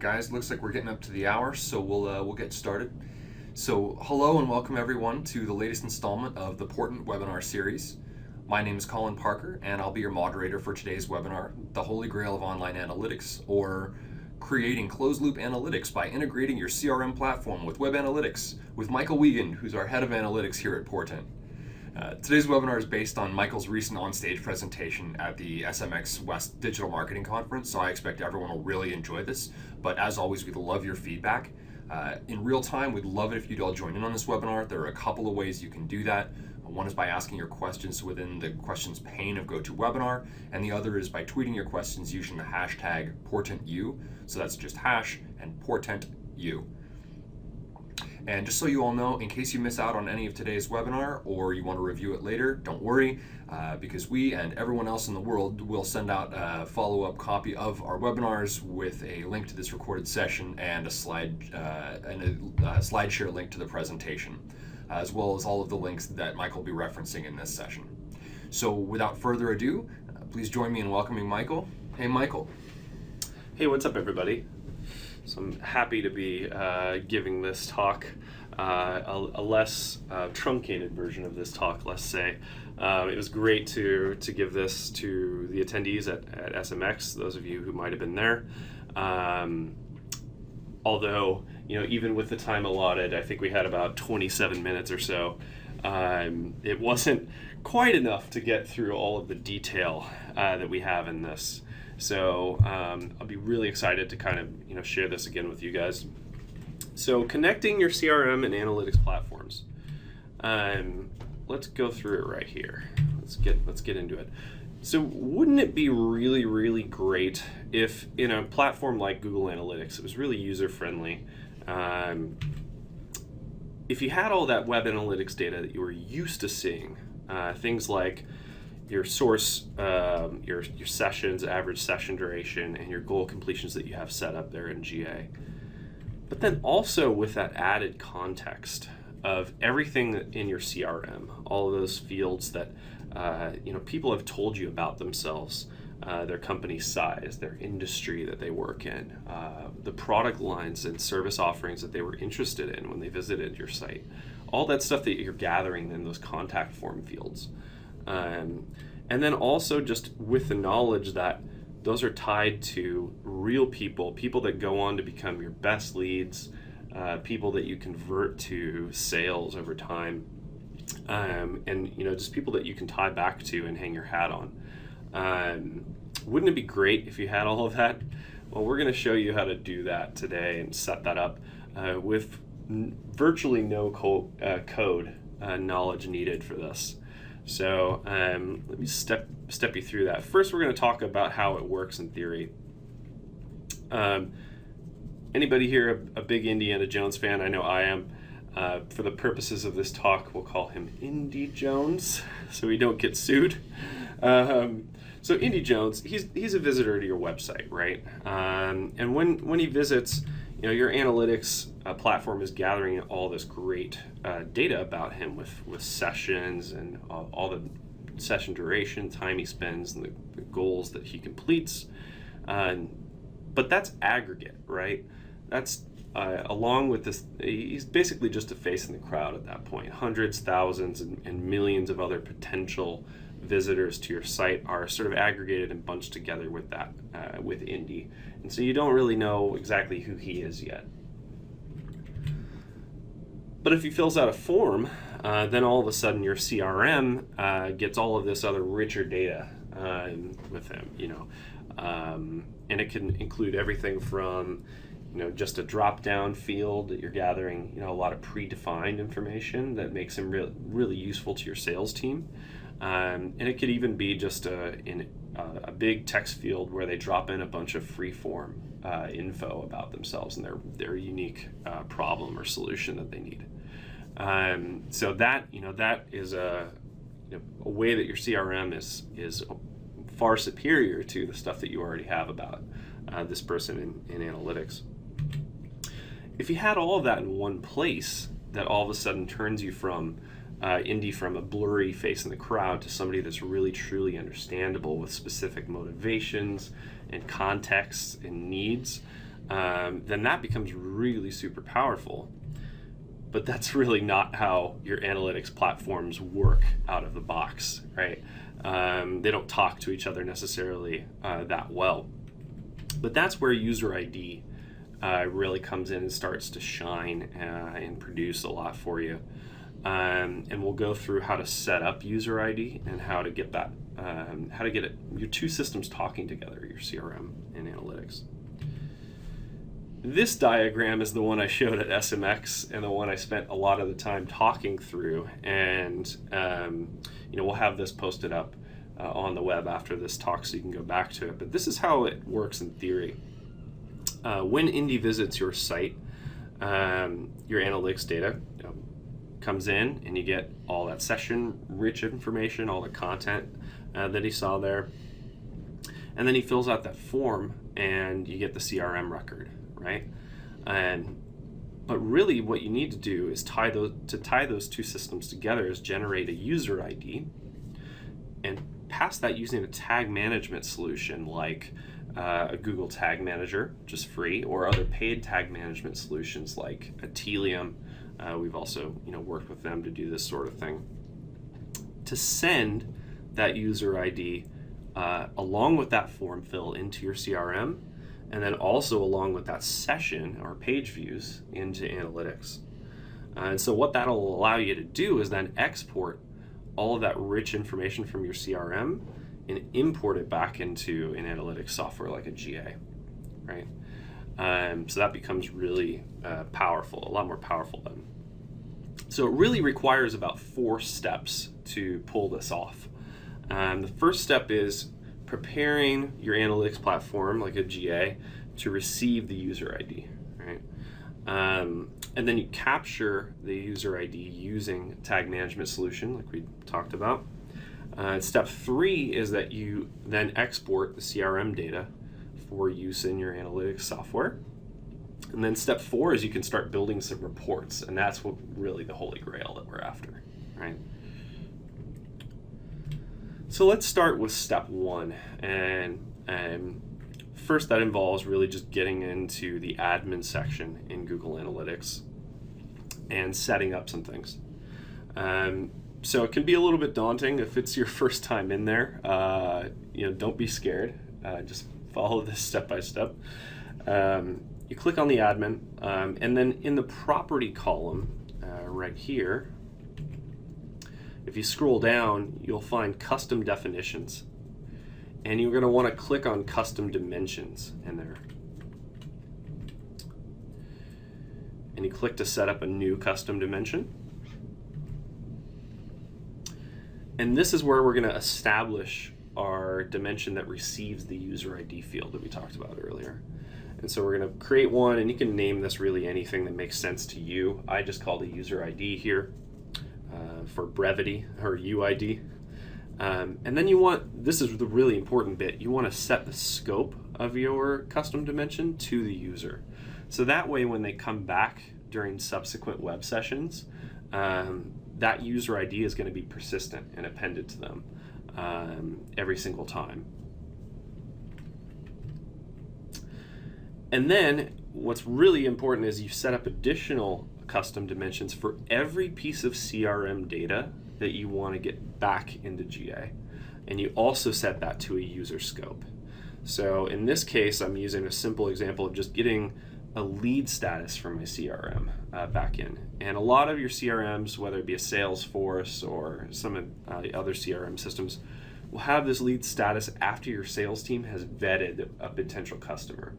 guys, looks like we're getting up to the hour, so we'll get started. So hello and welcome everyone to the latest installment of the Portent webinar series. My name is Colin Parker and I'll be your moderator for today's webinar, The Holy Grail of Online Analytics, or Creating Closed-Loop Analytics by Integrating Your CRM Platform with Web Analytics, with Michael Wiegand, who's our Head of Analytics here at Portent. Today's webinar is based on Michael's recent on-stage presentation at the SMX West Digital Marketing Conference, so I expect everyone will really enjoy this. But as always, we'd love your feedback. In real time, we'd love it if you'd all join in on this webinar. There are a couple of ways you can do that. One is by asking your questions within the questions pane of GoToWebinar, and the other is by tweeting your questions using the hashtag PortentU. So that's just hash and PortentU. And just so you all know, in case you miss out on any of today's webinar or you want to review it later, don't worry, because we and everyone else in the world will send out a follow-up copy of our webinars with a link to this recorded session and a SlideShare link to the presentation, as well as all of the links that Michael will be referencing in this session. So without further ado, please join me in welcoming Michael. Hey, Michael. Hey, what's up, everybody? So I'm happy to be giving this talk, a less truncated version of this talk, let's say. It was great to give this to the attendees at SMX, those of you who might have been there. Although, even with the time allotted, I think we had about 27 minutes or so. It wasn't quite enough to get through all of the detail that we have in this. So I'll be really excited to kind of share this again with you guys. So connecting your CRM and analytics platforms. Let's go through it right here. Let's get into it. So wouldn't it be really, really great if in a platform like Google Analytics, it was really user friendly, if you had all that web analytics data that you were used to seeing, things like your source, your sessions, average session duration, and your goal completions that you have set up there in GA. But then also with that added context of everything in your CRM, all of those fields that people have told you about themselves, their company size, their industry that they work in, the product lines and service offerings that they were interested in when they visited your site, all that stuff that you're gathering in those contact form fields. And then also just with the knowledge that those are tied to real people that go on to become your best leads, people that you convert to sales over time, and just people that you can tie back to and hang your hat on. Wouldn't it be great if you had all of that? Well, we're going to show you how to do that today and set that up with virtually no code knowledge needed for this. So let me step you through that. First, we're going to talk about how it works in theory. Anybody here a big Indiana Jones fan? I know I am. For the purposes of this talk, we'll call him Indy Jones, so we don't get sued. So Indy Jones, he's a visitor to your website, right? And when he visits, your analytics platform is gathering all this great data about him with sessions and all the session duration, time he spends, and the goals that he completes. But that's aggregate, right? That's along with this, he's basically just a face in the crowd at that point. Hundreds, thousands, and millions of other potential visitors to your site are sort of aggregated and bunched together with that, with Indy. And so you don't really know exactly who he is yet. But if he fills out a form, then all of a sudden your CRM gets all of this other richer data with him, and it can include everything from just a drop-down field that you're gathering, a lot of predefined information that makes him really useful to your sales team. And it could even be just a big text field where they drop in a bunch of free-form info about themselves and their unique problem or solution that they need. So that that is a way that your CRM is far superior to the stuff that you already have about this person in analytics. If you had all of that in one place, that all of a sudden turns you from Indy from a blurry face in the crowd to somebody that's really truly understandable with specific motivations and contexts and needs, then that becomes really super powerful. But that's really not how your analytics platforms work out of the box, right? They don't talk to each other necessarily that well. But that's where user ID really comes in and starts to shine and produce a lot for you. And we'll go through how to set up user ID and how to get that, your two systems talking together, your CRM and analytics. This diagram is the one I showed at SMX and the one I spent a lot of the time talking through. And we'll have this posted up on the web after this talk so you can go back to it. But this is how it works in theory. When Indy visits your site, your analytics data comes in and you get all that session rich information, all the content that he saw there. And then he fills out that form and you get the CRM record, right? But really what you need to do is tie those two systems together is generate a user ID and pass that using a tag management solution like a Google Tag Manager, which is free, or other paid tag management solutions like Atelium. We've also worked with them to do this sort of thing. To send that user ID along with that form fill into your CRM, and then also along with that session or page views into analytics. And so what that'll allow you to do is then export all of that rich information from your CRM and import it back into an analytics software like a GA, right? So that becomes really powerful, a lot more powerful then. So it really requires about 4 steps to pull this off. The first step is preparing your analytics platform, like a GA, to receive the user ID, right? And then you capture the user ID using tag management solution, like we talked about. Step 3 is that you then export the CRM data for use in your analytics software. And then step 4 is you can start building some reports, and that's what really the Holy Grail that we're after, right? So let's start with step 1, and first that involves really just getting into the admin section in Google Analytics and setting up some things. So it can be a little bit daunting if it's your first time in there. Don't be scared. Just follow this step by step. You click on the admin, and then in the property column right here, if you scroll down, you'll find custom definitions. And you're going to want to click on custom dimensions in there. And you click to set up a new custom dimension. And this is where we're going to establish our dimension that receives the user ID field that we talked about earlier. And so we're going to create one, and you can name this really anything that makes sense to you. I just called a user ID here for brevity, or UID. And then this is the really important bit, you want to set the scope of your custom dimension to the user. So that way when they come back during subsequent web sessions, that user ID is going to be persistent and appended to them every single time. And then what's really important is you set up additional custom dimensions for every piece of CRM data that you want to get back into GA. And you also set that to a user scope. So in this case, I'm using a simple example of just getting a lead status from my CRM back in. And a lot of your CRMs, whether it be a Salesforce or some of the other CRM systems, will have this lead status after your sales team has vetted a potential customer.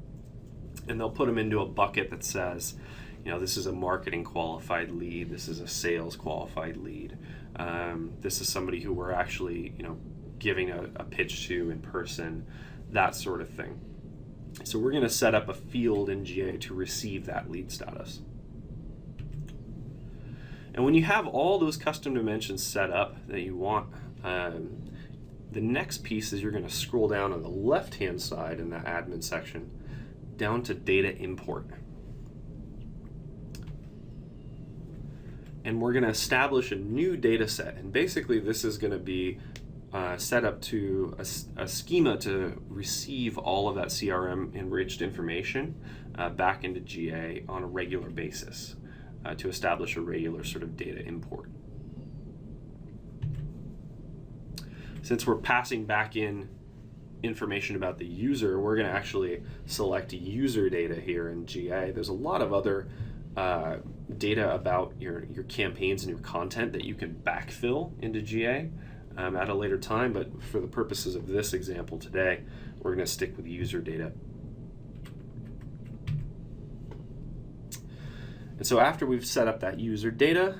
And they'll put them into a bucket that says, this is a marketing qualified lead, this is a sales qualified lead, this is somebody who we're actually, giving a pitch to in person, that sort of thing. So we're going to set up a field in GA to receive that lead status. And when you have all those custom dimensions set up that you want, the next piece is you're going to scroll down on the left-hand side in that admin section down to data import. And we're going to establish a new data set. And basically this is going to be set up to a schema to receive all of that CRM enriched information back into GA on a regular basis to establish a regular sort of data import. Since we're passing back in information about the user, we're going to actually select user data here in GA. There's a lot of other data about your campaigns and your content that you can backfill into GA at a later time, but for the purposes of this example today, we're going to stick with user data. And so after we've set up that user data,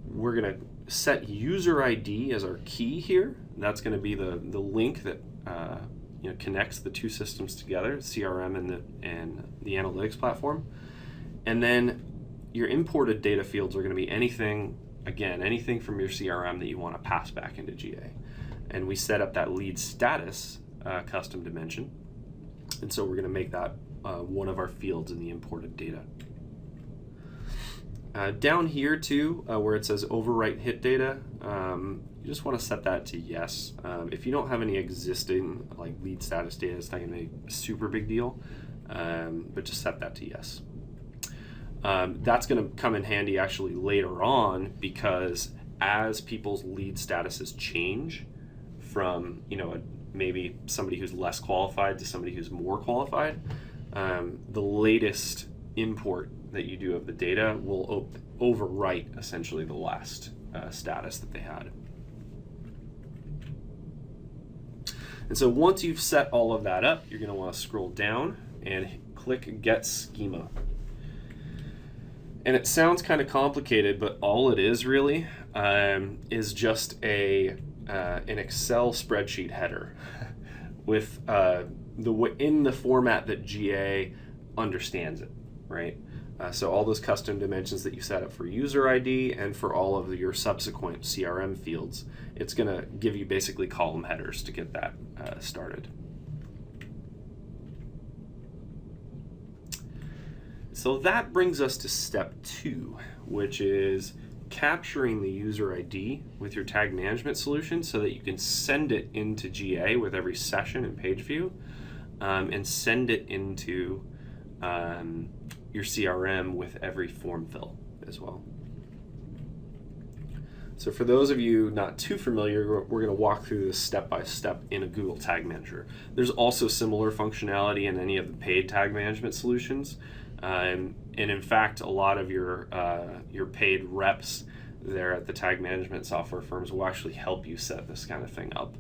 we're going to set user ID as our key here. That's going to be the link that connects the two systems together, CRM and the analytics platform. And then your imported data fields are going to be anything from your CRM that you want to pass back into GA. And we set up that lead status custom dimension. And so we're going to make that one of our fields in the imported data. Down here too, where it says overwrite hit data, you just want to set that to yes. If you don't have any existing like lead status data, it's not going to be a super big deal, but just set that to yes. That's going to come in handy actually later on, because as people's lead statuses change from maybe somebody who's less qualified to somebody who's more qualified, the latest import that you do of the data will overwrite essentially the last status that they had. And so once you've set all of that up, you're going to want to scroll down and click Get Schema. And it sounds kind of complicated, but all it is really is just an Excel spreadsheet header with in the format that GA understands it, right? So all those custom dimensions that you set up for user ID and for all of your subsequent CRM fields, it's going to give you basically column headers to get that started. So that brings us to step 2, which is capturing the user ID with your tag management solution so that you can send it into GA with every session and page view, and send it into your CRM with every form fill as well. So for those of you not too familiar, we're going to walk through this step by step in a Google Tag Manager. There's also similar functionality in any of the paid tag management solutions. And in fact, a lot of your paid reps there at the tag management software firms will actually help you set this kind of thing up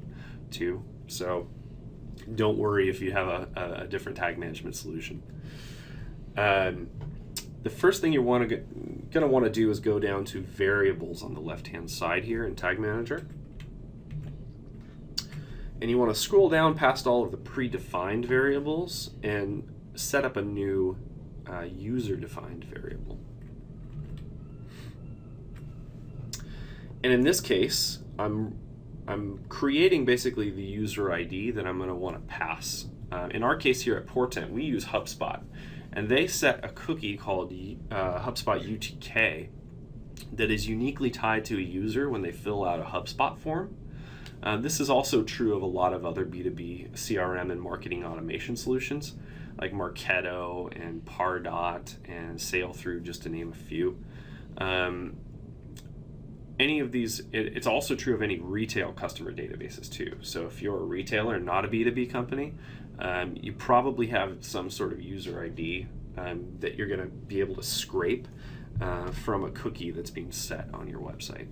too. So don't worry if you have a different tag management solution. The first thing you're going to want to do is go down to variables on the left-hand side here in Tag Manager. And you want to scroll down past all of the predefined variables and set up a new user-defined variable. And in this case, I'm creating basically the user ID that I'm going to want to pass. In our case here at Portent, we use HubSpot. And they set a cookie called HubSpot UTK that is uniquely tied to a user when they fill out a HubSpot form. This is also true of a lot of other B2B CRM and marketing automation solutions, like Marketo and Pardot and SailThrough, just to name a few. Any of these, it's also true of any retail customer databases too. So if you're a retailer, not a B2B company, you probably have some sort of user ID that you're going to be able to scrape from a cookie that's being set on your website.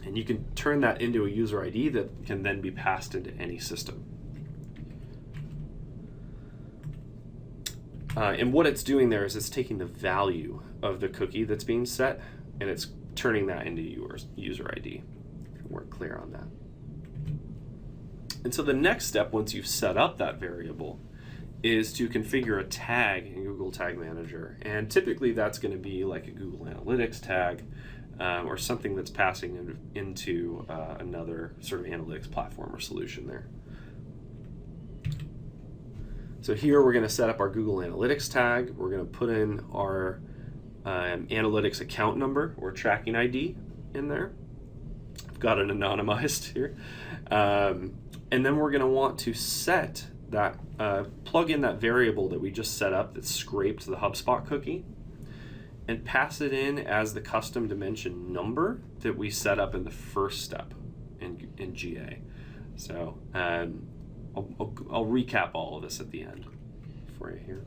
And you can turn that into a user ID that can then be passed into any system. And what it's doing there is it's taking the value of the cookie that's being set and it's turning that into your user ID, if you weren't clear on that. And so the next step, once you've set up that variable, is to configure a tag in Google Tag Manager. And typically that's going to be like a Google Analytics tag or something that's passing into another sort of analytics platform or solution there. So here we're going to set up our Google Analytics tag. We're going to put in our analytics account number or tracking ID in there. got it anonymized here. And then we're going to want to set that, plug in that variable that we just set up that scraped the HubSpot cookie, and pass it in as the custom dimension number that we set up in the first step in GA. So I'll recap all of this at the end for you here.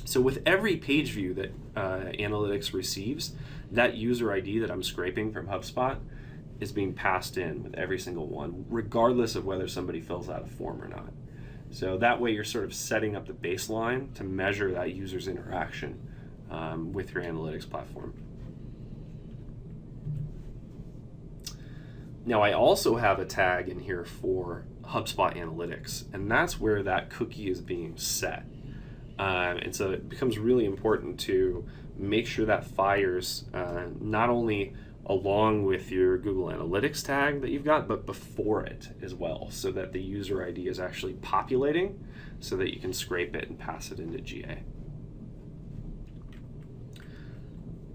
So with every page view that Analytics receives, that user ID that I'm scraping from HubSpot is being passed in with every single one, regardless of whether somebody fills out a form or not. So that way you're sort of setting up the baseline to measure that user's interaction with your analytics platform. Now I also have a tag in here for HubSpot Analytics, and that's where that cookie is being set. And so it becomes really important to make sure that fires not only along with your Google Analytics tag that you've got, but before it as well, so that the user ID is actually populating so that you can scrape it and pass it into GA.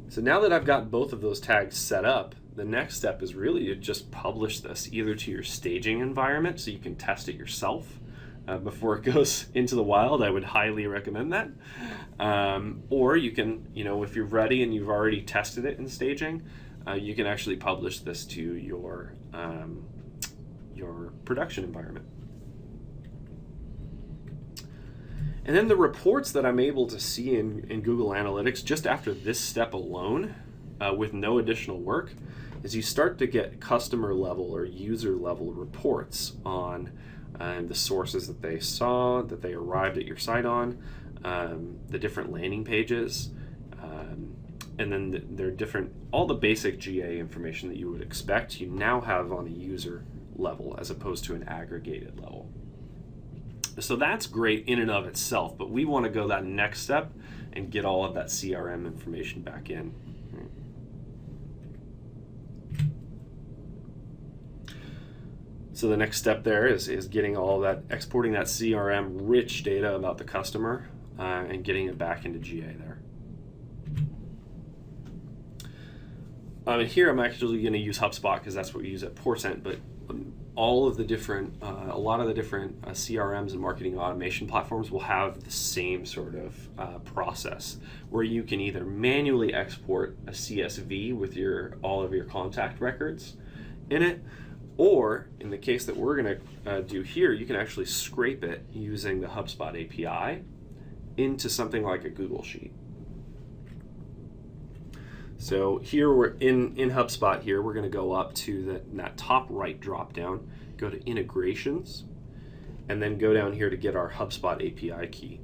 So now that I've got both of those tags set up, the next step is really to just publish this either to your staging environment so you can test it yourself before it goes into the wild. I would highly recommend that. Or you can, if you're ready and you've already tested it in staging, you can actually publish this to your production environment. And then the reports that I'm able to see in Google Analytics just after this step alone, with no additional work, is you start to get customer level or user level reports on the sources that they saw, that they arrived at your site on, the different landing pages, and then they're different, all the basic GA information that you would expect, you now have on a user level as opposed to an aggregated level. So that's great in and of itself, but we want to go that next step and get all of that CRM information back in. So the next step there is getting all that, exporting that CRM rich data about the customer and getting it back into GA there. And here I'm actually going to use HubSpot because that's what we use at Portent, but all of the different, a lot of the different CRMs and marketing automation platforms will have the same sort of process where you can either manually export a CSV with all of your contact records in it, or in the case that we're going to do here, you can actually scrape it using the HubSpot API into something like a Google Sheet. So here we're in HubSpot here, we're going to go up to that top right drop down, go to integrations, and then go down here to get our HubSpot API key.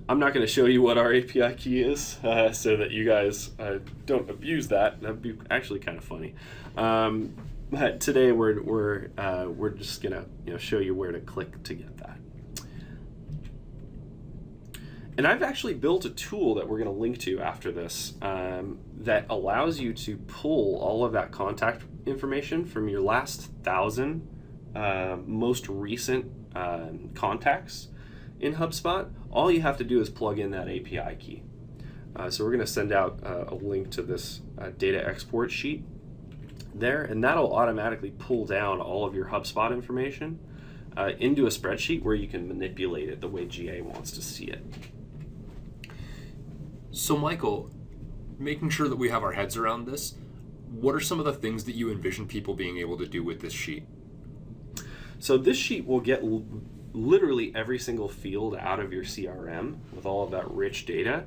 I'm not going to show you what our API key is so that you guys don't abuse that. That'd be actually kind of funny. But today we're just going to show you where to click to get that. And I've actually built a tool that we're going to link to after this that allows you to pull all of that contact information from your last 1,000 most recent contacts in HubSpot. All you have to do is plug in that API key. So we're going to send out a link to this data export sheet there, and that'll automatically pull down all of your HubSpot information into a spreadsheet where you can manipulate it the way GA wants to see it. So Michael, making sure that we have our heads around this, what are some of the things that you envision people being able to do with this sheet? So this sheet will get literally every single field out of your CRM with all of that rich data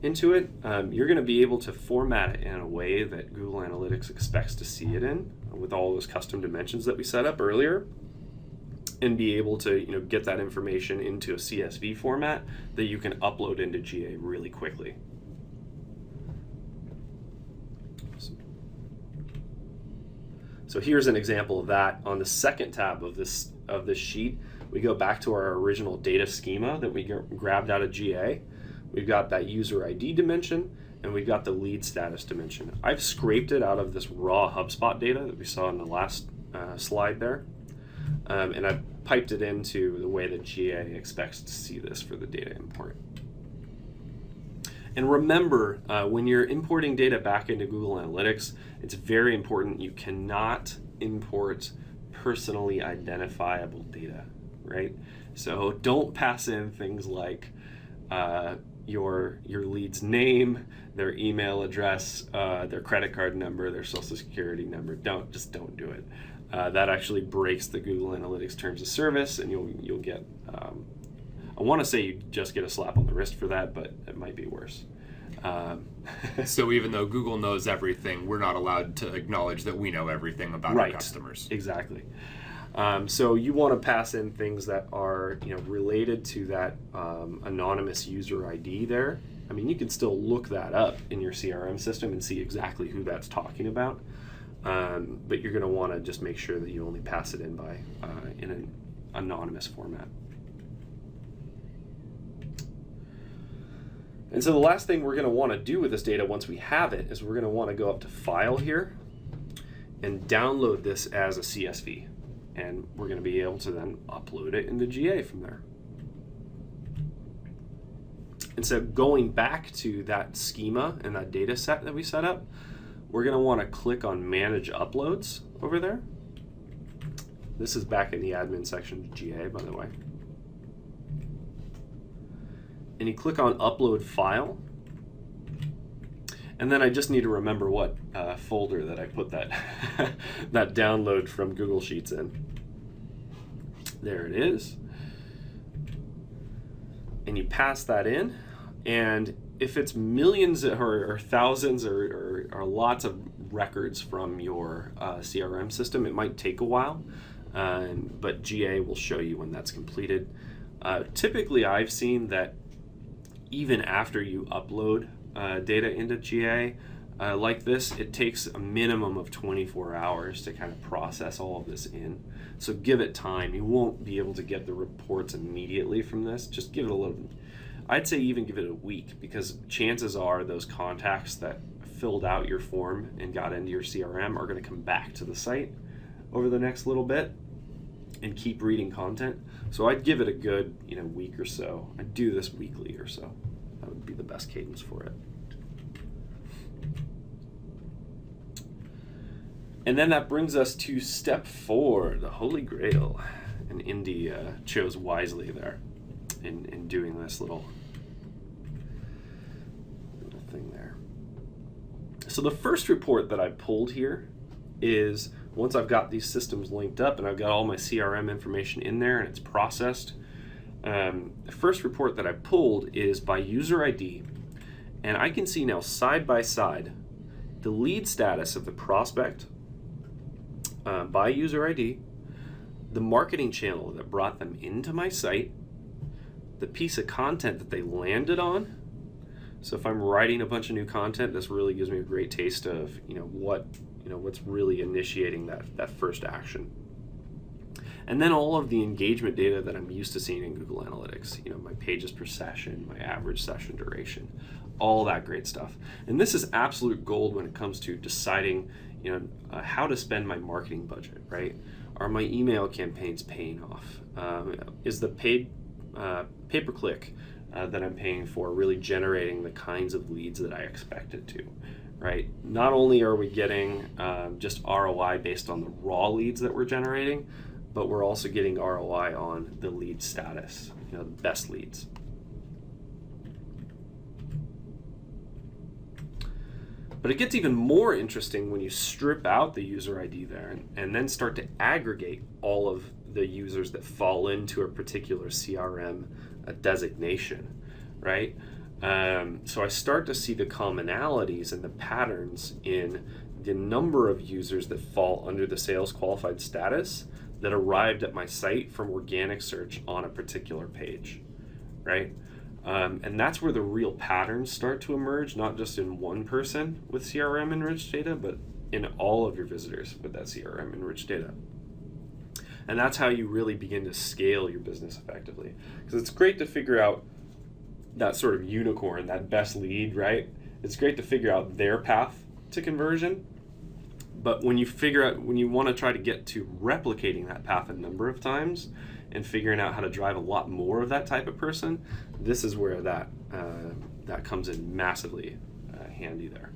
into it. You're going to be able to format it in a way that Google Analytics expects to see it in, with all those custom dimensions that we set up earlier, and be able to get that information into a CSV format that you can upload into GA really quickly. So here's an example of that. On the second tab of this sheet, we go back to our original data schema that we grabbed out of GA. We've got that user ID dimension, and we've got the lead status dimension. I've scraped it out of this raw HubSpot data that we saw in the last slide there, and I've piped it into the way that GA expects to see this for the data import. And remember, when you're importing data back into Google Analytics, it's very important you cannot import personally identifiable data, right? So don't pass in things like your lead's name, their email address, their credit card number, their social security number. Don't do it. That actually breaks the Google Analytics terms of service, and you'll get. I want to say you just get a slap on the wrist for that, but it might be worse. So even though Google knows everything, we're not allowed to acknowledge that we know everything about our customers. Exactly. So you want to pass in things that are related to that anonymous user ID there. I mean, you can still look that up in your CRM system and see exactly who that's talking about, but you're going to want to just make sure that you only pass it in by in an anonymous format. And so the last thing we're going to want to do with this data once we have it is we're going to want to go up to File here and download this as a CSV. And we're going to be able to then upload it into GA from there. And so going back to that schema and that data set that we set up, we're going to want to click on Manage Uploads over there. This is back in the admin section of GA, by the way. And you click on Upload File. And then I just need to remember what folder that I put that that download from Google Sheets in. There it is. And you pass that in. And if it's millions or thousands or lots of records from your CRM system, it might take a while. But GA will show you when that's completed. Typically, I've seen that even after you upload data into GA like this, it takes a minimum of 24 hours to kind of process all of this in. So give it time. You won't be able to get the reports immediately from this. Just give it a little, I'd say even give it a week, because chances are those contacts that filled out your form and got into your CRM are going to come back to the site over the next little bit and keep reading content. So I'd give it a good week or so. I'd do this weekly or so. That would be the best cadence for it. And then that brings us to step 4, the Holy Grail. And Indy chose wisely there in doing this little thing there. So the first report that I pulled here is, once I've got these systems linked up and I've got all my CRM information in there and it's processed, the first report that I pulled is by user ID. And I can see now side by side the lead status of the prospect by user ID, the marketing channel that brought them into my site, the piece of content that they landed on. So if I'm writing a bunch of new content, this really gives me a great taste of what's really initiating that first action. And then all of the engagement data that I'm used to seeing in Google Analytics, my pages per session, my average session duration, all that great stuff. And this is absolute gold when it comes to deciding how to spend my marketing budget, right? Are my email campaigns paying off? Is the paid pay-per-click that I'm paying for really generating the kinds of leads that I expect it to, right? Not only are we getting just ROI based on the raw leads that we're generating, but we're also getting ROI on the lead status, the best leads. But it gets even more interesting when you strip out the user ID there and then start to aggregate all of the users that fall into a particular CRM designation, right? So I start to see the commonalities and the patterns in the number of users that fall under the sales qualified status that arrived at my site from organic search on a particular page, right? And that's where the real patterns start to emerge, not just in one person with CRM enriched data, but in all of your visitors with that CRM enriched data. And that's how you really begin to scale your business effectively. Because it's great to figure out that sort of unicorn, that best lead, right? It's great to figure out their path to conversion. But when you want to try to get to replicating that path a number of times and figuring out how to drive a lot more of that type of person, this is where that that comes in massively handy there.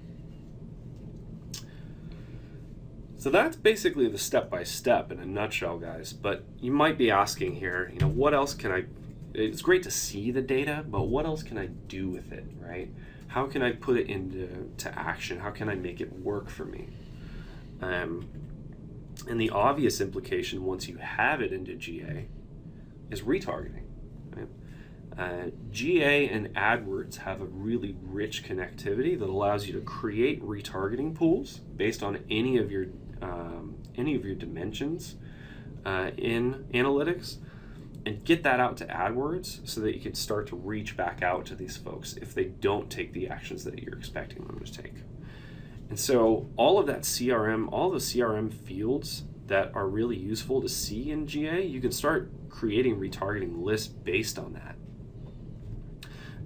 So that's basically the step-by-step in a nutshell, guys. But you might be asking here, what else can I, it's great to see the data, but what else can I do with it, right? How can I put it into action? How can I make it work for me? And the obvious implication once you have it into GA is retargeting. Right? GA and AdWords have a really rich connectivity that allows you to create retargeting pools based on any of your dimensions in analytics, and get that out to AdWords so that you can start to reach back out to these folks if they don't take the actions that you're expecting them to take. And so all of that CRM, all the CRM fields that are really useful to see in GA, you can start creating retargeting lists based on that.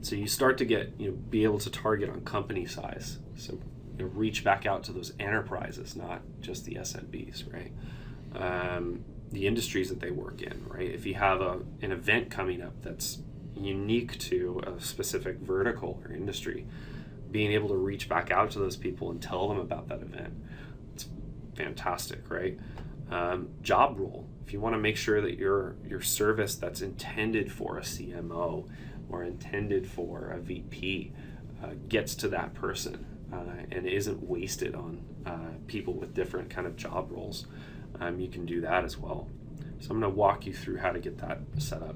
So you start to get, be able to target on company size. So reach back out to those enterprises, not just the SMBs, right? The industries that they work in, right? If you have an event coming up that's unique to a specific vertical or industry, being able to reach back out to those people and tell them about that event, it's fantastic, right? Job role. If you want to make sure that your service that's intended for a CMO or intended for a VP gets to that person and isn't wasted on people with different kind of job roles, you can do that as well. So I'm going to walk you through how to get that set up.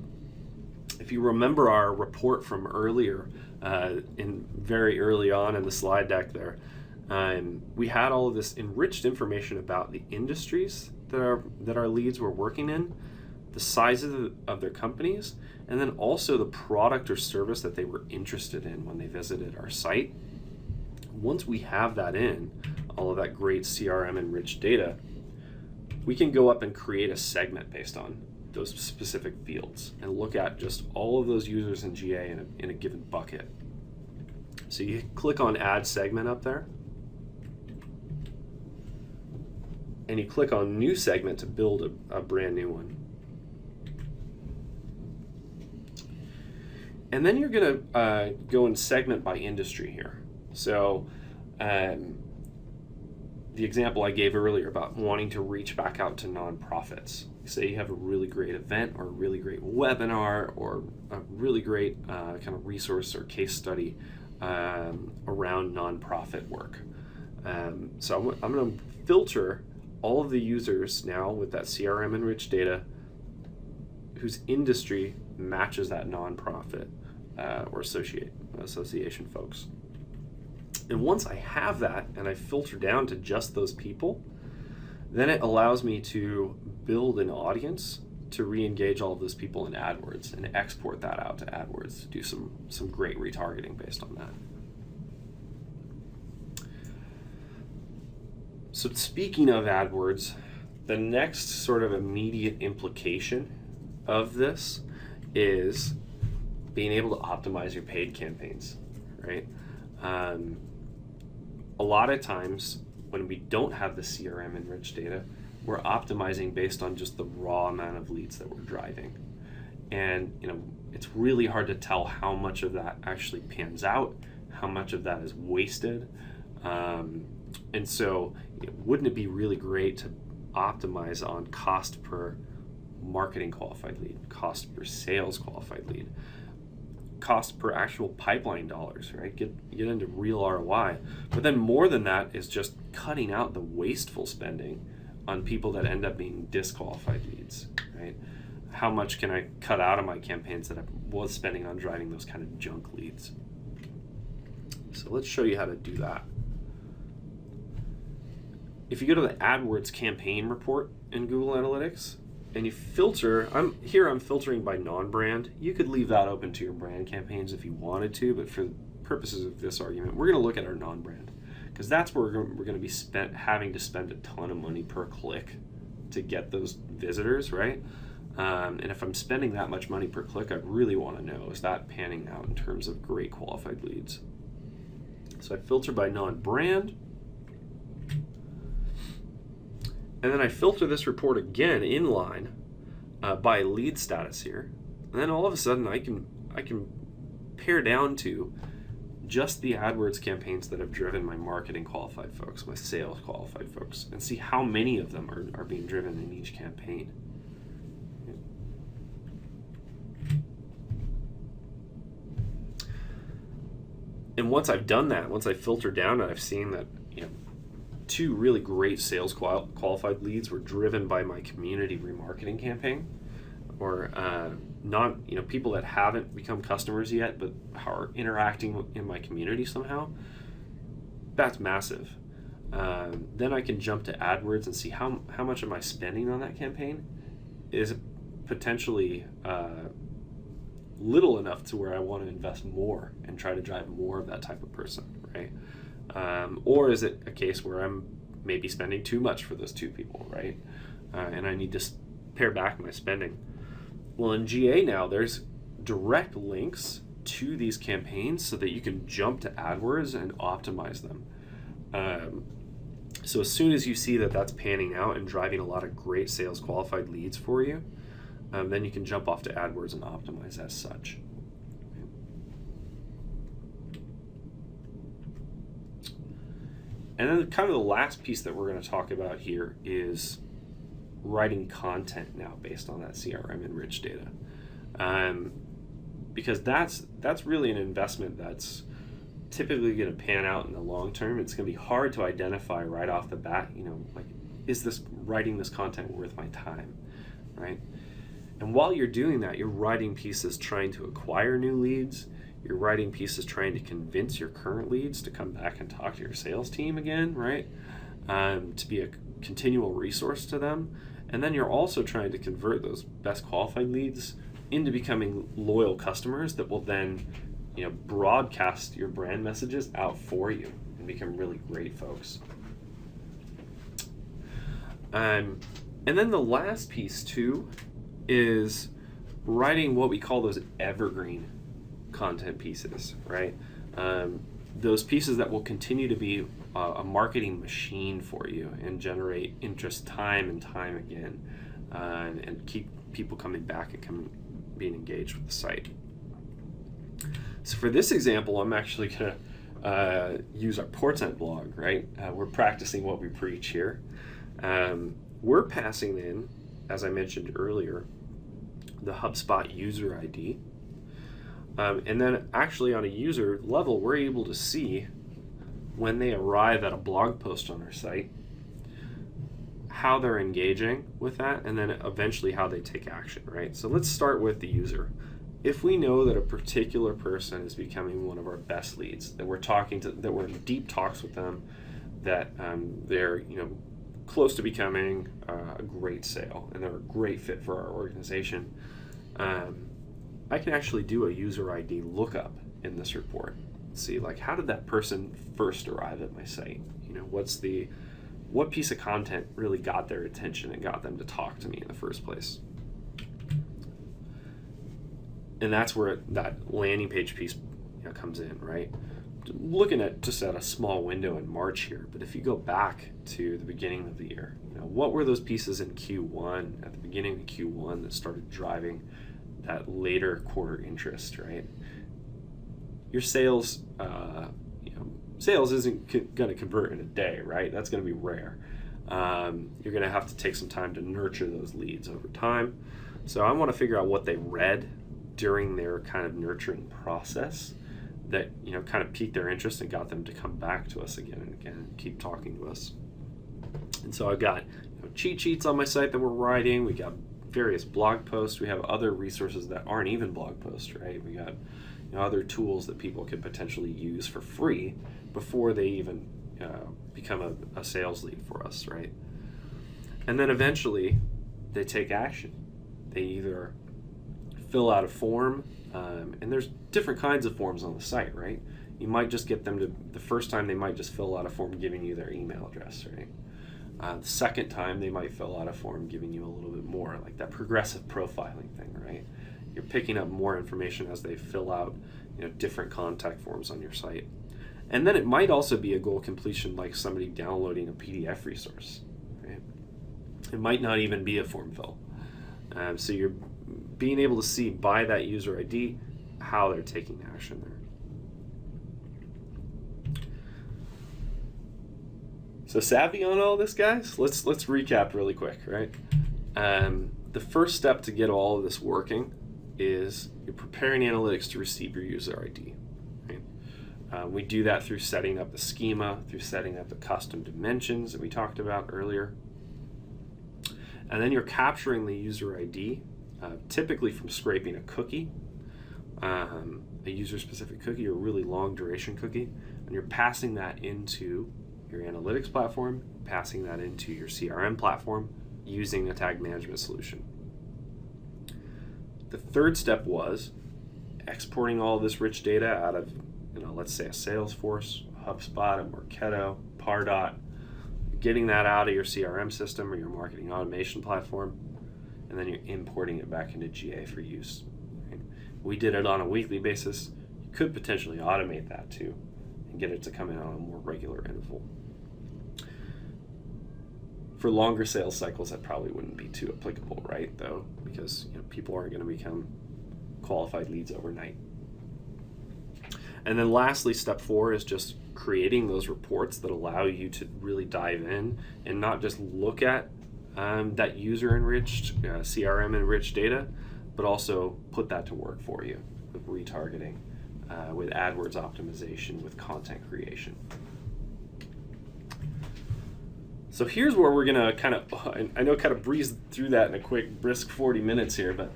If you remember our report from earlier, very early on in the slide deck there, we had all of this enriched information about the industries that our leads were working in, the size of their companies, and then also the product or service that they were interested in when they visited our site. Once we have that in, all of that great CRM enriched data, we can go up and create a segment based on those specific fields and look at just all of those users in GA in a given bucket. So you click on Add Segment up there, and you click on New Segment to build a brand new one. And then you're going to go and segment by industry here. So the example I gave earlier about wanting to reach back out to nonprofits. Say you have a really great event or a really great webinar or a really great kind of resource or case study around nonprofit work. So I'm going to filter all of the users now with that CRM enriched data whose industry matches that nonprofit or association folks. And once I have that and I filter down to just those people, then it allows me to build an audience to re-engage all of those people in AdWords and export that out to AdWords to do some great retargeting based on that. So speaking of AdWords, the next sort of immediate implication of this is being able to optimize your paid campaigns, right? A lot of times when we don't have the CRM enriched data, we're optimizing based on just the raw amount of leads that we're driving. And it's really hard to tell how much of that actually pans out, how much of that is wasted. And so wouldn't it be really great to optimize on cost per marketing qualified lead, cost per sales qualified lead, cost per actual pipeline dollars, right? Get into real ROI. But then more than that is just cutting out the wasteful spending on people that end up being disqualified leads, right? How much can I cut out of my campaigns that I was spending on driving those kind of junk leads? So let's show you how to do that. If you go to the AdWords campaign report in Google Analytics, and you filter, I'm filtering by non-brand. You could leave that open to your brand campaigns if you wanted to, but for purposes of this argument, we're going to look at our non-brand because that's where we're going to be having to spend a ton of money per click to get those visitors, right? And if I'm spending that much money per click, I really want to know, is that panning out in terms of great qualified leads? So I filter by non-brand. And then I filter this report again inline by lead status here. And then all of a sudden I can pare down to just the AdWords campaigns that have driven my marketing qualified folks, my sales qualified folks, and see how many of them are being driven in each campaign. And once I've done that, once I filter down and I've seen that, 2 really great sales qualified leads were driven by my community remarketing campaign, or people that haven't become customers yet but are interacting in my community somehow, that's massive. Then I can jump to AdWords and see how much am I spending on that campaign. Is it potentially little enough to where I want to invest more and try to drive more of that type of person, right? Or is it a case where I'm maybe spending too much for those 2 people, right? And I need to pare back my spending. Well, in GA now, there's direct links to these campaigns so that you can jump to AdWords and optimize them. So as soon as you see that that's panning out and driving a lot of great sales qualified leads for you, then you can jump off to AdWords and optimize as such. And then kind of the last piece that we're going to talk about here is writing content now based on that CRM enriched data. Because that's really an investment that's typically going to pan out in the long term. It's going to be hard to identify right off the bat, is this writing this content worth my time, right? And while you're doing that, you're writing pieces trying to acquire new leads. You're writing pieces trying to convince your current leads to come back and talk to your sales team again, right? To be a continual resource to them. And then you're also trying to convert those best qualified leads into becoming loyal customers that will then, broadcast your brand messages out for you and become really great folks. And then the last piece too is writing what we call those evergreen content pieces, right? Those pieces that will continue to be a marketing machine for you and generate interest time and time again, and keep people coming back and being engaged with the site. So for this example, I'm actually going to use our Portent blog, right? We're practicing what we preach here. We're passing in, as I mentioned earlier, the HubSpot user ID. And then actually on a user level, we're able to see when they arrive at a blog post on our site, how they're engaging with that, and then eventually how they take action, right? So let's start with the user. If we know that a particular person is becoming one of our best leads, that we're talking to, that we're in deep talks with them, that they're close to becoming a great sale and they're a great fit for our organization, I can actually do a user ID lookup in this report. See, how did that person first arrive at my site? What piece of content really got their attention and got them to talk to me in the first place? And that's where that landing page piece comes in, right? Looking at just at a small window in March here, but if you go back to the beginning of the year, what were those pieces in Q1, at the beginning of Q1, that started driving that later quarter interest, right? Your sales, sales isn't going to convert in a day, right? That's going to be rare. You're going to have to take some time to nurture those leads over time. So I want to figure out what they read during their kind of nurturing process that kind of piqued their interest and got them to come back to us again and again and keep talking to us. And so I've got cheat sheets on my site that we're writing. We got various blog posts. We have other resources that aren't even blog posts, right? We got other tools that people could potentially use for free before they even become a sales lead for us, right? And then eventually they take action. They either fill out a form, and there's different kinds of forms on the site, right? You might just get them to, the first time they might just fill out a form giving you their email address, right? The second time they might fill out a form giving you a little bit more, like that progressive profiling thing, right? You're picking up more information as they fill out different contact forms on your site. And then it might also be a goal completion, like somebody downloading a PDF resource, right? It might not even be a form fill. So you're being able to see by that user ID how they're taking action there. So savvy on all this, guys? Let's recap really quick, right? The first step to get all of this working is you're preparing analytics to receive your user ID. Right? We do that through setting up the schema, through setting up the custom dimensions that we talked about earlier. And then you're capturing the user ID, typically from scraping a cookie, a user-specific cookie or a really long duration cookie, and you're passing that into your analytics platform, passing that into your CRM platform using a tag management solution. The third step was exporting all of this rich data out of, let's say a Salesforce, a HubSpot, a Marketo, Pardot, getting that out of your CRM system or your marketing automation platform, and then you're importing it back into GA for use. Right? We did it on a weekly basis. You could potentially automate that too and get it to come in on a more regular interval. For longer sales cycles, that probably wouldn't be too applicable, right? Though, because people aren't going to become qualified leads overnight. And then lastly, step 4 is just creating those reports that allow you to really dive in and not just look at that user-enriched, CRM-enriched data, but also put that to work for you with retargeting, with AdWords optimization, with content creation. So here's where we're gonna kind of breeze through that in a quick, brisk 40 minutes here, but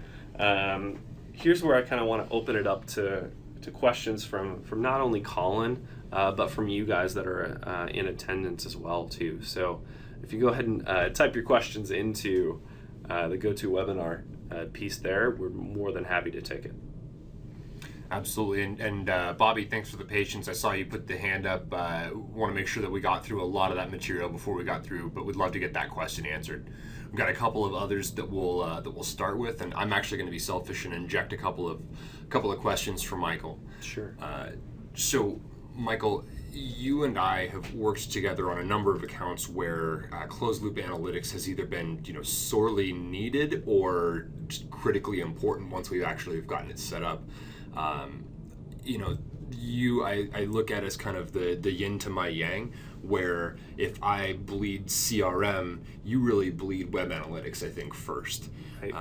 here's where I kind of want to open it up to questions from not only Colin, but from you guys that are in attendance as well too. So if you go ahead and type your questions into the GoToWebinar piece there, we're more than happy to take it. Absolutely, and Bobby, thanks for the patience. I saw you put the hand up. Want to make sure that we got through a lot of that material before we got through, but we'd love to get that question answered. We've got a couple of others that we'll start with, and I'm actually going to be selfish and inject a couple of questions for Michael. Sure. So, Michael, you and I have worked together on a number of accounts where closed loop analytics has either been sorely needed or just critically important once we actually have gotten it set up. I look at as kind of the yin to my yang, where if I bleed CRM, you really bleed web analytics, I think, first. Right.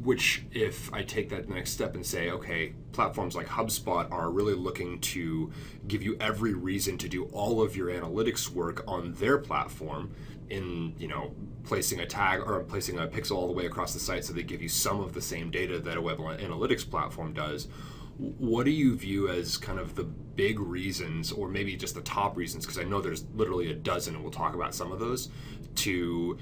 Which, if I take that next step and say, okay, platforms like HubSpot are really looking to give you every reason to do all of your analytics work on their platform in, placing a tag or placing a pixel all the way across the site so they give you some of the same data that a web analytics platform does. What do you view as kind of the big reasons, or maybe just the top reasons, because I know there's literally a dozen, and we'll talk about some of those, to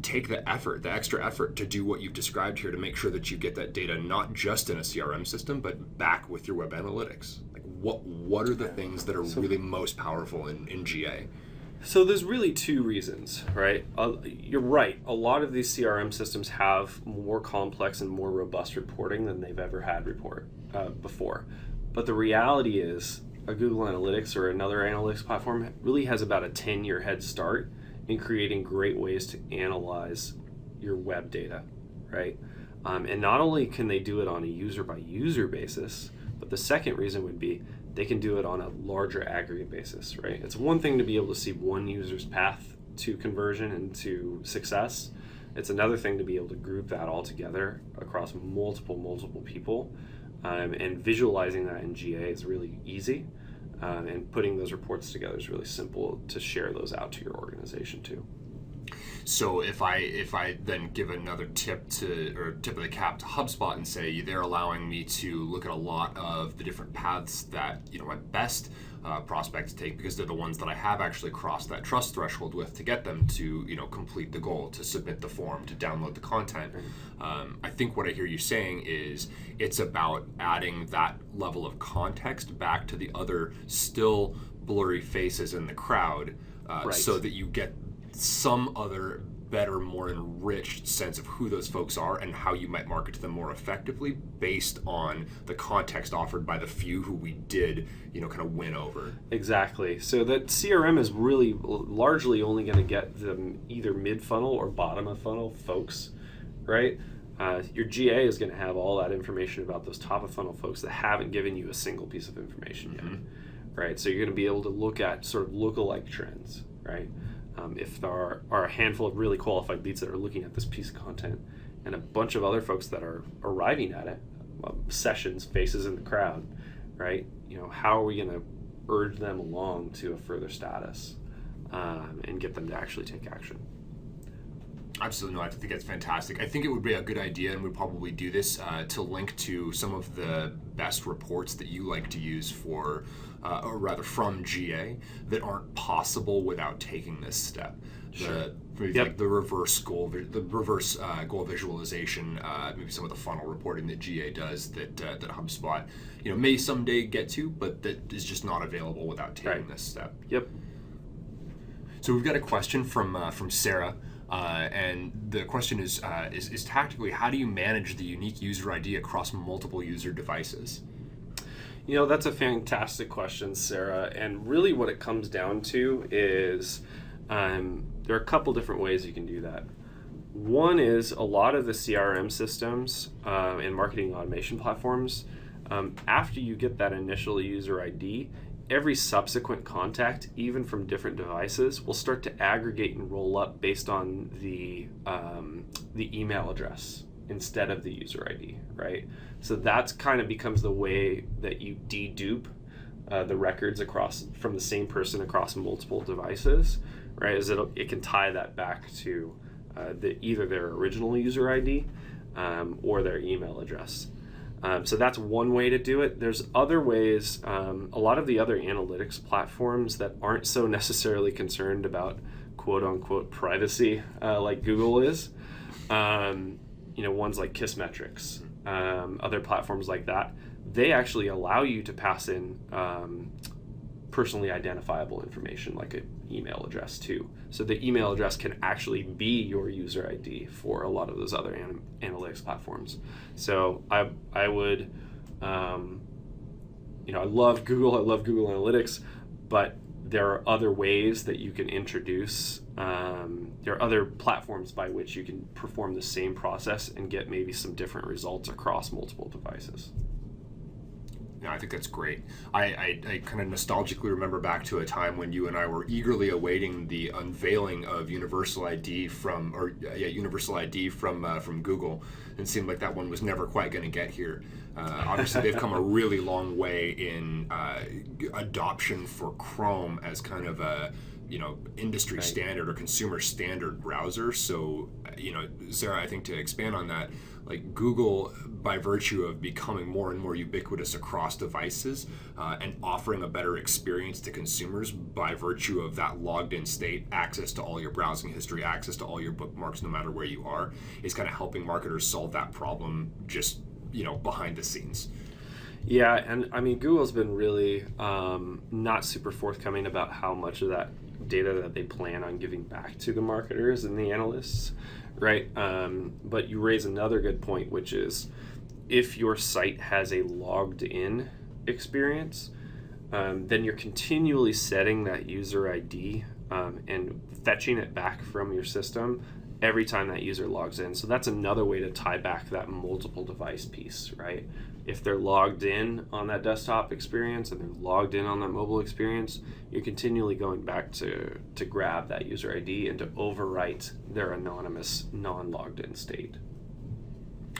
take the extra effort to do what you've described here to make sure that you get that data not just in a CRM system, but back with your web analytics? Like what are the things that are really most powerful in GA? So there's really two reasons, right? You're right. A lot of these CRM systems have more complex and more robust reporting than they've ever had before. But the reality is a Google Analytics or another analytics platform really has about a 10-year head start in creating great ways to analyze your web data, right? And not only can they do it on a user-by-user basis, but the second reason would be they can do it on a larger aggregate basis, right? It's one thing to be able to see one user's path to conversion and to success. It's another thing to be able to group that all together across multiple people. And visualizing that in GA is really easy. And putting those reports together is really simple to share those out to your organization too. So if I then give another tip of the cap to HubSpot and say they're allowing me to look at a lot of the different paths that my best prospects take, because they're the ones that I have actually crossed that trust threshold with to get them to complete the goal, to submit the form, to download the content. I think what I hear you saying is it's about adding that level of context back to the other still blurry faces in the crowd, Right. so that you get some other better, more enriched sense of who those folks are and how you might market to them more effectively based on the context offered by the few who we did, kind of win over. Exactly. So that CRM is really largely only going to get them either mid-funnel or bottom-of-funnel folks, right? Your GA is going to have all that information about those top-of-funnel folks that haven't given you a single piece of information yet. right? So you're going to be able to look at sort of lookalike trends, right? If there are a handful of really qualified leads that are looking at this piece of content and a bunch of other folks that are arriving at it, sessions, faces in the crowd, right? How are we going to urge them along to a further status and get them to actually take action? Absolutely, no, I think that's fantastic. I think it would be a good idea, and we'd probably do this to link to some of the best reports that you like to use for, or rather from GA, that aren't possible without taking this step. Sure. Like the reverse goal visualization, maybe some of the funnel reporting that GA does that HubSpot, may someday get to, but that is just not available without taking this step. Yep. So we've got a question from Sarah. And the question is tactically, how do you manage the unique user ID across multiple user devices? That's a fantastic question, Sarah. And really what it comes down to is there are a couple different ways you can do that. One is a lot of the CRM systems and marketing automation platforms, after you get that initial user ID, every subsequent contact, even from different devices, will start to aggregate and roll up based on the email address instead of the user ID, right? So that's kind of becomes the way that you dedupe the records from the same person across multiple devices, right? Is it can tie that back to either their original user ID or their email address. So that's one way to do it. There's other ways. A lot of the other analytics platforms that aren't so necessarily concerned about quote unquote privacy like Google is, ones like Kissmetrics, other platforms like that, they actually allow you to pass in personally identifiable information like an email address too. So the email address can actually be your user ID for a lot of those other analytics platforms. So I would, I love Google Analytics, but there are other ways that you can introduce, there are other platforms by which you can perform the same process and get maybe some different results across multiple devices. Yeah, I think that's great. I kind of nostalgically remember back to a time when you and I were eagerly awaiting the unveiling of Universal ID from Google, and it seemed like that one was never quite going to get here. Obviously, they've come a really long way in adoption for Chrome as kind of a industry standard or consumer standard browser. So, Sarah, I think to expand on that, like Google, by virtue of becoming more and more ubiquitous across devices and offering a better experience to consumers by virtue of that logged in state, access to all your browsing history, access to all your bookmarks no matter where you are, is kind of helping marketers solve that problem just, behind the scenes. Yeah, and I mean, Google's been really not super forthcoming about how much of that data that they plan on giving back to the marketers and the analysts, right? But you raise another good point, which is if your site has a logged in experience, then you're continually setting that user ID and fetching it back from your system every time that user logs in. So that's another way to tie back that multiple device piece, right? If they're logged in on that desktop experience and they're logged in on that mobile experience, you're continually going back to grab that user ID and to overwrite their anonymous, non-logged in state.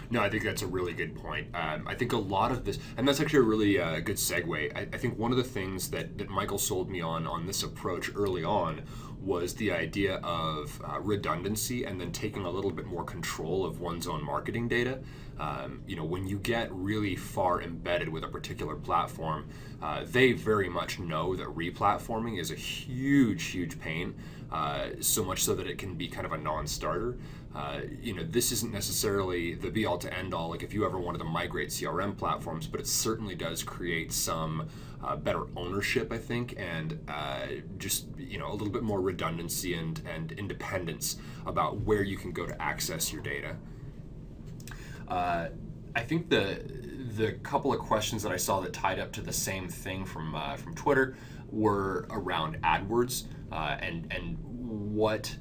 No, I think that's a really good point. I think a lot of this, and that's actually a really good segue. I think one of the things that Michael sold me on this approach early on was the idea of redundancy and then taking a little bit more control of one's own marketing data. When you get really far embedded with a particular platform, they very much know that replatforming is a huge pain, so much so that it can be kind of a non-starter. This isn't necessarily the be-all to end-all, like if you ever wanted to migrate CRM platforms, but it certainly does create some better ownership, I think, and just a little bit more redundancy and independence about where you can go to access your data. I think the couple of questions that I saw that tied up to the same thing from Twitter were around AdWords and what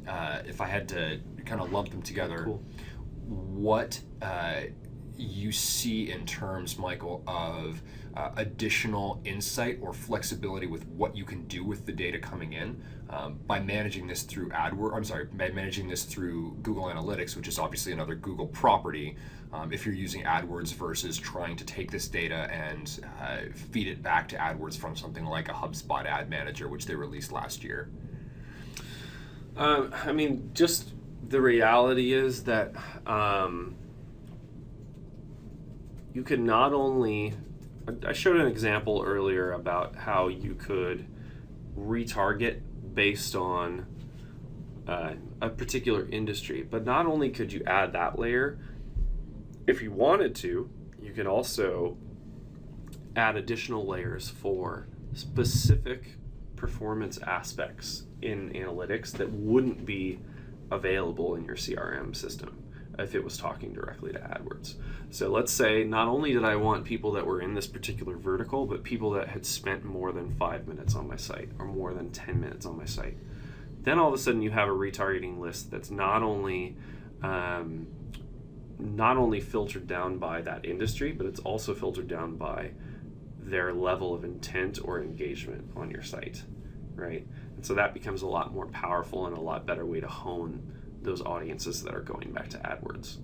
if I had to kind of lump them together, Cool. what you see in terms, Michael, of additional insight or flexibility with what you can do with the data coming in by managing this through by managing this through Google Analytics, which is obviously another Google property. If you're using AdWords versus trying to take this data and feed it back to AdWords from something like a HubSpot Ad Manager, which they released last year. I mean, just the reality is that you can not only, I showed an example earlier about how you could retarget based on a particular industry, but not only could you add that layer, if you wanted to, you could also add additional layers for specific performance aspects in analytics that wouldn't be available in your CRM system if it was talking directly to AdWords. So let's say not only did I want people that were in this particular vertical, but people that had spent more than 5 minutes on my site or more than 10 minutes on my site. Then all of a sudden you have a retargeting list that's not only filtered down by that industry, but it's also filtered down by their level of intent or engagement on your site, right? And so that becomes a lot more powerful and a lot better way to hone those audiences that are going back to AdWords.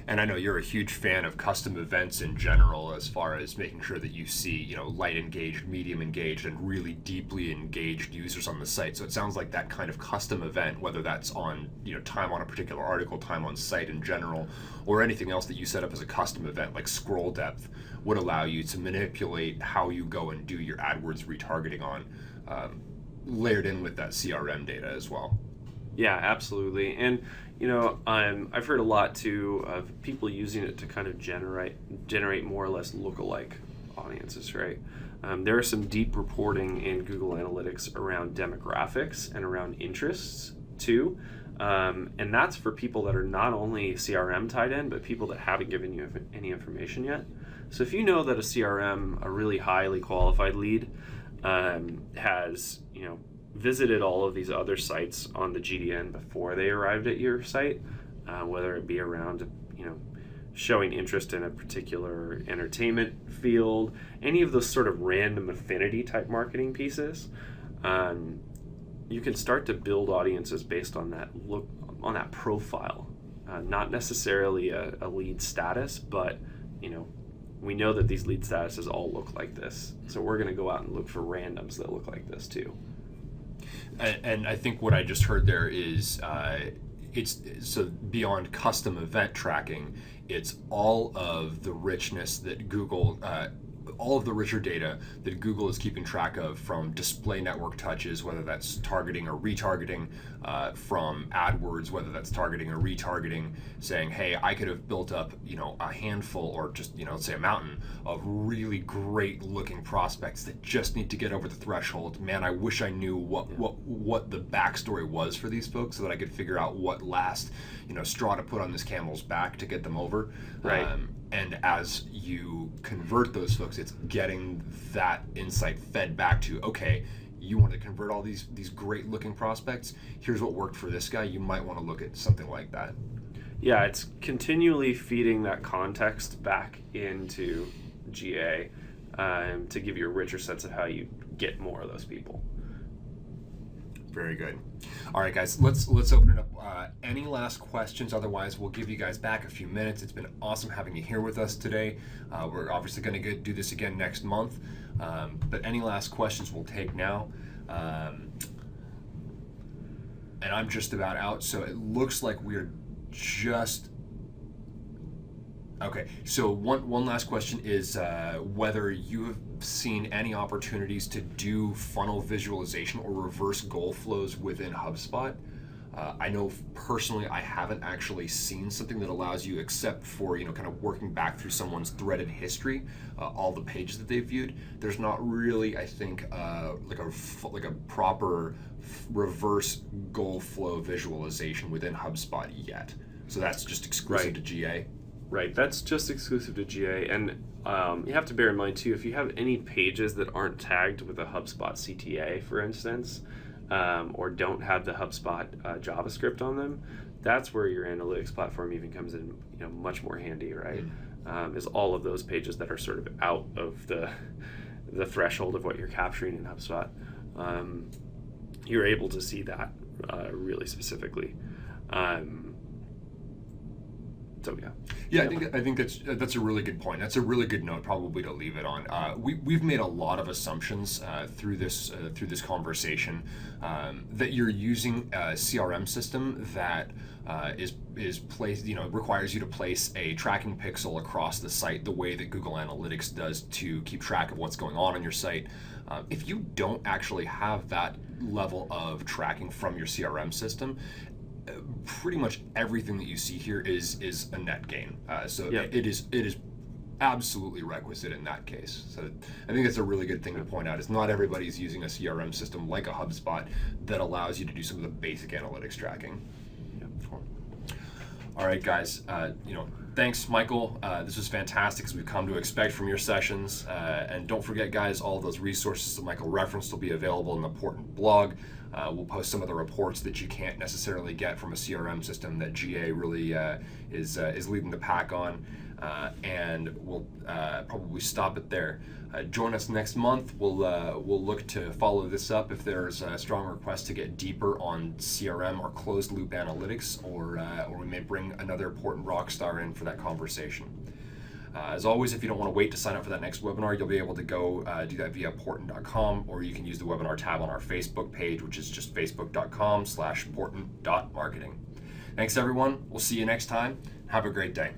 And I know you're a huge fan of custom events in general, as far as making sure that you see, light engaged, medium engaged, and really deeply engaged users on the site. So it sounds like that kind of custom event, whether that's on, time on a particular article, time on site in general, or anything else that you set up as a custom event, like scroll depth, would allow you to manipulate how you go and do your AdWords retargeting on, layered in with that CRM data as well. Yeah, absolutely. And I've heard a lot too of people using it to kind of generate more or less lookalike audiences, right? There are some deep reporting in Google Analytics around demographics and around interests too. And that's for people that are not only CRM tied in, but people that haven't given you any information yet. So if you know that a CRM, a really highly qualified lead, has, visited all of these other sites on the GDN before they arrived at your site, whether it be around, showing interest in a particular entertainment field, any of those sort of random affinity type marketing pieces, you can start to build audiences based on that look, on that profile, not necessarily a lead status, but, we know that these lead statuses all look like this. So we're going to go out and look for randoms that look like this too. And I think what I just heard there is it's so beyond custom event tracking, it's all of the richness that Google, all of the richer data that Google is keeping track of from display network touches, whether that's targeting or retargeting, from AdWords, whether that's targeting or retargeting, saying, hey, I could have built up, a handful or just, let's say a mountain of really great looking prospects that just need to get over the threshold. Man, I wish I knew what the backstory was for these folks so that I could figure out what last, straw to put on this camel's back to get them over. Right. And as you convert those folks, it's getting that insight fed back to, okay, you want to convert all these great looking prospects. Here's what worked for this guy. You might want to look at something like that. Yeah, it's continually feeding that context back into GA to give you a richer sense of how you get more of those people. Very good. All right, guys, let's open it up. Any last questions? Otherwise, we'll give you guys back a few minutes. It's been awesome having you here with us today. We're obviously going to do this again next month. But any last questions we'll take now. And I'm just about out, so it looks like we're just... Okay, so one last question is whether you have seen any opportunities to do funnel visualization or reverse goal flows within HubSpot. I know personally I haven't actually seen something that allows you, except for kind of working back through someone's threaded history, all the pages that they've viewed. There's not really, I think, like a proper reverse goal flow visualization within HubSpot yet. So that's just exclusive to GA. Right, that's just exclusive to GA, and you have to bear in mind too, if you have any pages that aren't tagged with a HubSpot CTA, for instance, or don't have the HubSpot JavaScript on them, that's where your analytics platform even comes in, much more handy, right? is all of those pages that are sort of out of the threshold of what you're capturing in HubSpot. You're able to see that really specifically. So yeah, I think that's a really good point. That's a really good note, probably to leave it on. We've made a lot of assumptions through this conversation that you're using a CRM system that is placed, requires you to place a tracking pixel across the site the way that Google Analytics does to keep track of what's going on your site. If you don't actually have that level of tracking from your CRM system, pretty much everything that you see here is a net gain. It is absolutely requisite in that case. So I think that's a really good thing to point out. Is not everybody's using a CRM system like a HubSpot that allows you to do some of the basic analytics tracking. All right, guys. Thanks, Michael. This was fantastic, as we've come to expect from your sessions. And don't forget, guys, all of those resources that Michael referenced will be available in the Portent blog. We'll post some of the reports that you can't necessarily get from a CRM system that GA really is leading the pack on. And we'll probably stop it there. Join us next month. We'll look to follow this up if there's a strong request to get deeper on CRM or closed loop analytics, or we may bring another important rock star in for that conversation. As always, if you don't want to wait to sign up for that next webinar, you'll be able to go do that via portent.com, or you can use the webinar tab on our Facebook page, which is just facebook.com/portent.marketing. Thanks, everyone. We'll see you next time. Have a great day.